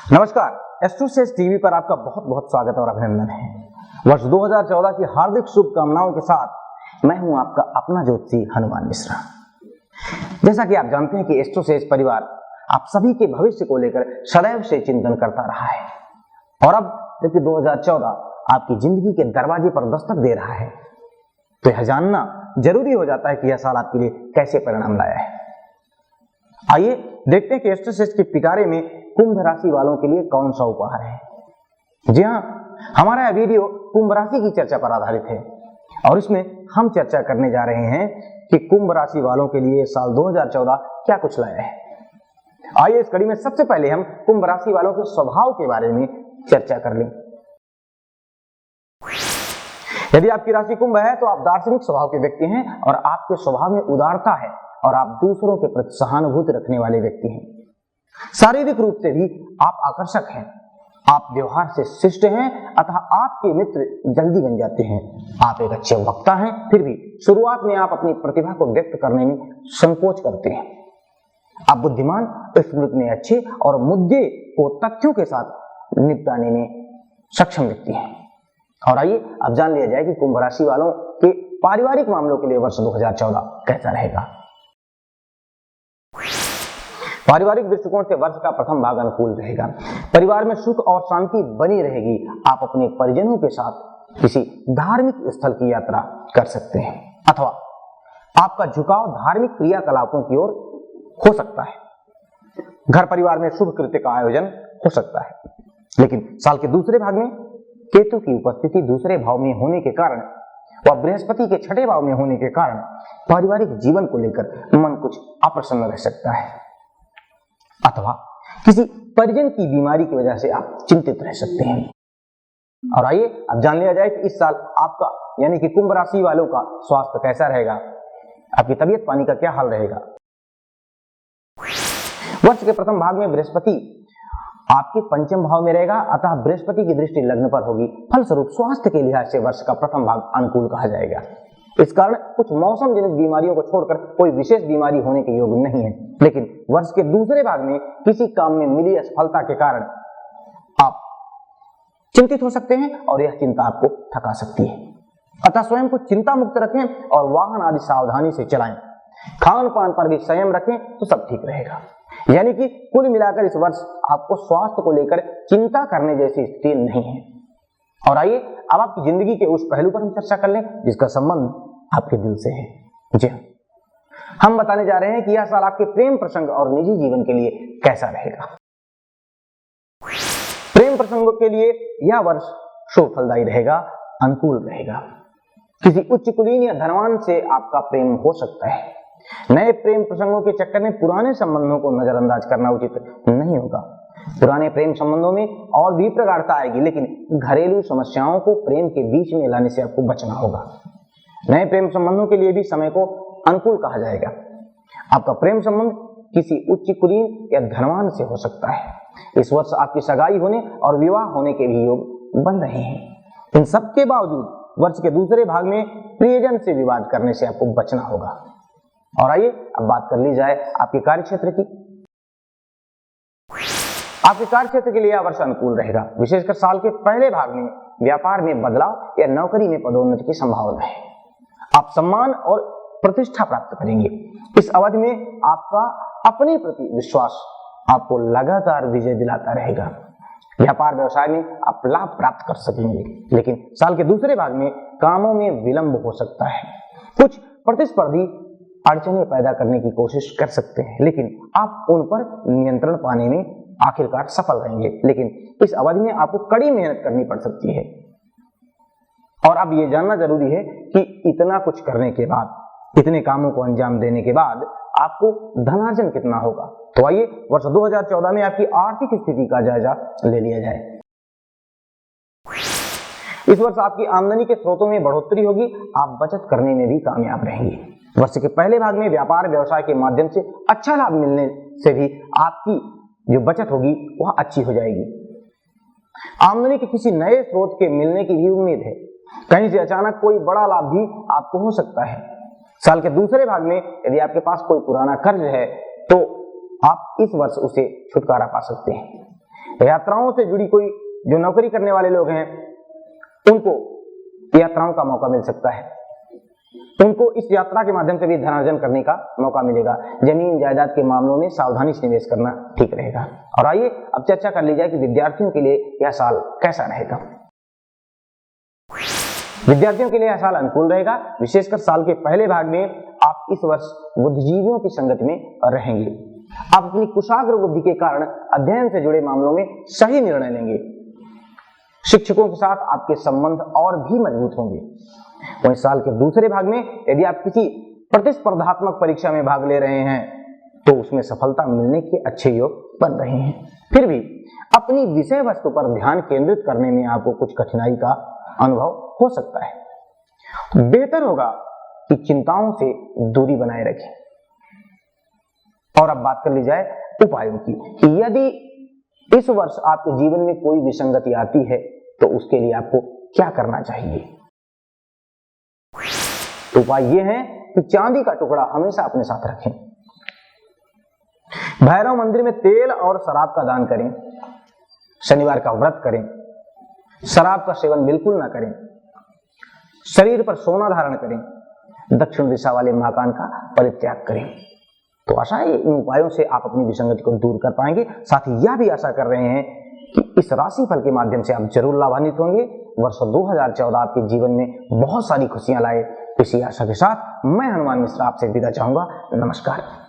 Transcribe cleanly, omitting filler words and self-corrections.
नमस्कार, एस्ट्रोसेज टीवी पर आपका बहुत बहुत स्वागत और अभिनंदन है। वर्ष 2014 की हार्दिक शुभकामनाओं के साथ मैं हूं आपका अपना ज्योतिषी हनुमान मिश्रा। जैसा कि आप जानते हैं कि एस्ट्रोसेज परिवार आप सभी के भविष्य को लेकर सदैव से चिंतन करता रहा है और अब जबकि 2014 आपकी जिंदगी के दरवाजे पर दस्तक दे रहा है तो यह जानना जरूरी हो जाता है कि यह साल आपके लिए कैसे परिणाम लाया है। आइए देखते हैं कि एस्ट्रोसेज के पिटारे में कुंभ राशि वालों के लिए कौन सा उपहार है। जी हाँ, हमारा यह वीडियो कुंभ राशि की चर्चा पर आधारित है और इसमें हम चर्चा करने जा रहे हैं कि कुंभ राशि वालों के लिए साल 2014 क्या कुछ लाया है। आइए इस कड़ी में सबसे पहले हम कुंभ राशि वालों के स्वभाव के बारे में चर्चा कर लें। यदि आपकी राशि कुंभ है तो आप दार्शनिक स्वभाव के व्यक्ति हैं और आपके स्वभाव में उदारता है और आप दूसरों के प्रति सहानुभूति रखने वाले व्यक्ति हैं। शारीरिक रूप से भी आप आकर्षक हैं। आप व्यवहार से शिष्ट हैं, अतः आपके मित्र जल्दी बन जाते हैं। आप एक अच्छे वक्ता हैं, फिर भी शुरुआत में आप अपनी प्रतिभा को व्यक्त करने में संकोच करते हैं। आप बुद्धिमान, स्मृति में अच्छे और मुद्दे को तथ्यों के साथ निपटाने में सक्षम व्यक्ति हैं। और आइए अब जान लिया जाए कि कुंभ राशि वालों के पारिवारिक मामलों के लिए वर्ष 2014 कैसा रहेगा। पारिवारिक दृष्टिकोण से वर्ष का प्रथम भाग अनुकूल रहेगा। परिवार में सुख और शांति बनी रहेगी। आप अपने परिजनों के साथ किसी धार्मिक स्थल की यात्रा कर सकते हैं अथवा आपका झुकाव धार्मिक क्रियाकलापों की ओर हो सकता है। घर परिवार में शुभ कृत्य का आयोजन हो सकता है, लेकिन साल के दूसरे भाग में केतु की उपस्थिति दूसरे भाव में होने के कारण व बृहस्पति के छठे भाव में होने के कारण पारिवारिक जीवन को लेकर मन कुछ अप्रसन्न रह सकता है अथवा किसी परिजन की बीमारी की वजह से आप चिंतित रह सकते हैं। और आइए अब जान लिया जाए कि इस साल आपका यानी कि कुंभ राशि वालों का स्वास्थ्य कैसा रहेगा, आपकी तबीयत पानी का क्या हाल रहेगा। वर्ष के प्रथम भाग में बृहस्पति आपके पंचम भाव में रहेगा, अतः बृहस्पति की दृष्टि लग्न पर होगी। फलस्वरूप स्वास्थ्य के लिहाज से वर्ष का प्रथम भाग अनुकूल कहा जाएगा। इस कारण कुछ मौसम जनित बीमारियों को छोड़कर कोई विशेष बीमारी होने के योग नहीं है, लेकिन वर्ष के दूसरे भाग में किसी काम में मिली असफलता के कारण आप चिंतित हो सकते हैं और यह चिंता आपको थका सकती है। अतः स्वयं को चिंता मुक्त रखें और वाहन आदि सावधानी से चलाएं। खान पान पर भी संयम रखें तो सब ठीक रहेगा। यानी कि कुल मिलाकर इस वर्ष आपको स्वास्थ्य को लेकर चिंता करने जैसी स्थिति नहीं है। और आइए अब आपकी जिंदगी के उस पहलू पर हम चर्चा कर लें जिसका संबंध आपके दिल से है। जी हाँ, हम बताने जा रहे हैं कि यह साल आपके प्रेम प्रसंग और निजी जीवन के लिए कैसा रहेगा। प्रेम प्रसंगों के लिए यह वर्ष शुभ फलदायी रहेगा, अनुकूल रहेगा। किसी उच्च कुलीन या धनवान से आपका प्रेम हो सकता है। नए प्रेम प्रसंगों के चक्कर में पुराने संबंधों को नजरअंदाज करना उचित नहीं होगा। पुराने प्रेम संबंधों में और भी प्रगाढ़ता आएगी, लेकिन घरेलू समस्याओं को प्रेम के बीच में लाने से आपको बचना होगा। नए प्रेम संबंधों के लिए भी समय को अनुकूल कहा जाएगा। आपका प्रेम संबंध किसी उच्च कुलीन या धनवान से हो सकता है। इस वर्ष आपकी सगाई होने और विवाह होने के भी योग बन रहे हैं। इन सब के बावजूद वर्ष के दूसरे भाग में प्रियजन से विवाद करने से आपको बचना होगा। और आइए अब बात कर ली जाए आपके कार्यक्षेत्र की। आपके कार्यक्षेत्र के लिए यह वर्ष अनुकूल रहेगा। विशेषकर साल के पहले भाग में व्यापार में बदलाव या नौकरी में पदोन्नति की संभावना है। आप सम्मान और प्रतिष्ठा प्राप्त करेंगे। इस अवधि में आपका अपने प्रति विश्वास आपको लगातार विजय दिलाता रहेगा। व्यापार व्यवसाय में आप लाभ प्राप्त कर सकेंगे, लेकिन साल के दूसरे भाग में कामों में विलंब हो सकता है। कुछ प्रतिस्पर्धी अड़चनें पैदा करने की कोशिश कर सकते हैं, लेकिन आप उन पर नियंत्रण पाने में आखिरकार सफल रहेंगे। लेकिन इस अवधि में आपको कड़ी मेहनत करनी पड़ सकती है। और अब यह जानना जरूरी है कि इतना कुछ करने के बाद, इतने कामों को अंजाम देने के बाद आपको धनार्जन कितना होगा। तो आइए वर्ष 2014 में आपकी आर्थिक स्थिति का जायजा ले लिया जाए। इस वर्ष आपकी आमदनी के स्रोतों में बढ़ोतरी होगी। आप बचत करने में भी कामयाब रहेंगे। वर्ष के पहले भाग में व्यापार व्यवसाय के माध्यम से अच्छा लाभ मिलने से भी आपकी जो बचत होगी वह अच्छी हो जाएगी। आमदनी के किसी नए स्रोत के मिलने की भी उम्मीद है। कहीं से अचानक कोई बड़ा लाभ भी आपको हो सकता है। साल के दूसरे भाग में यदि आपके पास कोई पुराना कर्ज है तो आप इस वर्ष उसे छुटकारा पा सकते हैं। यात्राओं से जुड़ी कोई जो नौकरी करने वाले लोग हैं उनको यात्राओं का मौका मिल सकता है, उनको इस यात्रा के माध्यम से भी धनार्जन करने का मौका मिलेगा। जमीन जायदाद के मामलों में सावधानी से निवेश करना ठीक रहेगा। और आइए अब चर्चा कर ली जाए कि विद्यार्थियों के लिए यह साल कैसा रहेगा। विद्यार्थियों के लिए यह साल अनुकूल रहेगा। विशेषकर साल के पहले भाग में आप इस वर्ष बुद्धिजीवियों की संगत में रहेंगे। आप अपनी कुशाग्र बुद्धि के कारण अध्ययन से जुड़े मामलों में सही निर्णय लेंगे। शिक्षकों के साथ आपके संबंध और भी मजबूत होंगे। वहीं साल के दूसरे भाग में यदि आप किसी प्रतिस्पर्धात्मक परीक्षा में भाग ले रहे हैं तो उसमें सफलता मिलने के अच्छे योग बन रहे हैं। फिर भी अपनी विषय वस्तु पर ध्यान केंद्रित करने में आपको कुछ कठिनाई का अनुभव हो सकता है। तो बेहतर होगा कि चिंताओं से दूरी बनाए रखें। और अब बात कर ली जाए उपायों की कि यदि इस वर्ष आपके जीवन में कोई विसंगति आती है तो उसके लिए आपको क्या करना चाहिए। तो उपाय यह है कि चांदी का टुकड़ा हमेशा अपने साथ रखें। भैरव मंदिर में तेल और शराब का दान करें। शनिवार का व्रत करें। शराब का सेवन बिल्कुल ना करें। शरीर पर सोना धारण करें। दक्षिण दिशा वाले मकान का परित्याग करें। तो आशा है इन उपायों से आप अपनी विसंगति को दूर कर पाएंगे। साथ ही यह भी आशा कर रहे हैं कि इस राशिफल के माध्यम से आप जरूर लाभान्वित होंगे। वर्ष 2014 आपके जीवन में बहुत सारी खुशियां लाए। इसी आशा के साथ मैं हनुमान मिश्रा आपसे विदा चाहूंगा। नमस्कार।